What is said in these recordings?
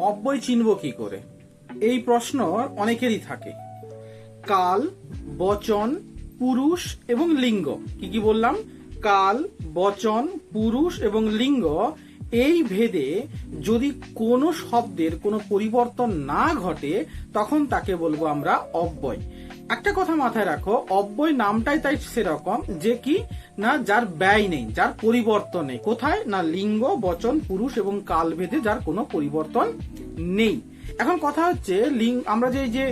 অব্যয় চিনব কি করে, এই প্রশ্ন অনেকেরই থাকে। কাল, বচন, পুরুষ এবং লিঙ্গ, কি কি বললাম? কাল, বচন, পুরুষ এবং লিঙ্গ, এই ভেদে যদি কোনো শব্দের কোনো পরিবর্তন না ঘটে তখন তাকে বলবো আমরা অব্যয়। একটা কথা মাথায় রাখো, অব্যয় নামটাই তাই সেরকম যে কি না যার ব্যয় নেই, যার পরিবর্তন নেই। কোথায়? না লিঙ্গ, বচন, পুরুষ এবং কাল ভেদে যার কোনো পরিবর্তন নেই। এখন কথা হচ্ছে আমরা যে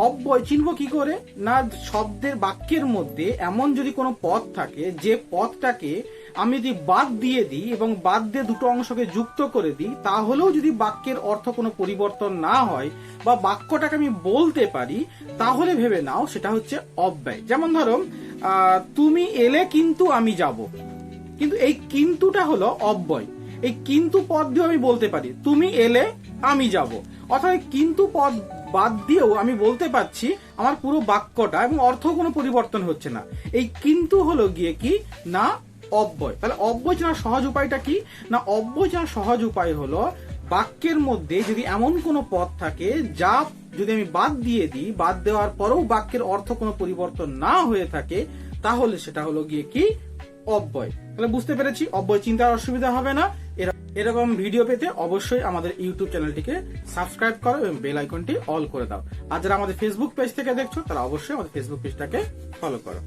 অব্যয় চিনব কি করে? না শব্দের বাক্যের মধ্যে এমন যদি কোনো পদ থাকে যে পদটাকে আমি যদি বাদ দিয়ে দিই এবং বাদ দিয়ে দুটো অংশকে যুক্ত করে দিই, তাহলেও যদি বাক্যের অর্থ কোনো পরিবর্তন না হয় বা বাক্যটাকে আমি বলতে পারি, তাহলে ভেবে নাও সেটা হচ্ছে অব্যয়। যেমন ধরো তুমি এলে কিন্তু আমি যাব, কিন্তু এই কিন্তুটা হলো অব্যয়। এই কিন্তু পদ দিয়েও আমি বলতে পারি তুমি এলে আমি যাব, অর্থাৎ কিন্তু পদ বাদ দিয়েও আমি বলতে পারছি আমার পুরো বাক্যটা এবং অর্থ কোনো পরিবর্তন হচ্ছে না। এই কিন্তু হলো গিয়ে কি না অব্যয়। তাহলে অব্যয় চেনার সহজ উপায়টা কি? না অব্যয় চেনার সহজ উপায় হলো বাক্যের মধ্যে যদি এমন কোনো পদ থাকে যা যদি আমি বাদ দিয়ে দিই, বাদ দেওয়ার পরেও বাক্যের অর্থ কোনো পরিবর্তন না হয়ে থাকে, তাহলে সেটা হলো গিয়ে কি অব্যয়। তাহলে বুঝতে পেরেছি, অব্যয় চিন্তার অসুবিধা হবে না। এরকম ভিডিও পেতে অবশ্যই আমাদের ইউটিউব চ্যানেলটিকে সাবস্ক্রাইব করো এবং বেল আইকনটি অল করে দাও। আর যারা আমাদের ফেসবুক পেজ থেকে দেখছো তারা অবশ্যই আমাদের ফেসবুক পেজটাকে ফলো করো।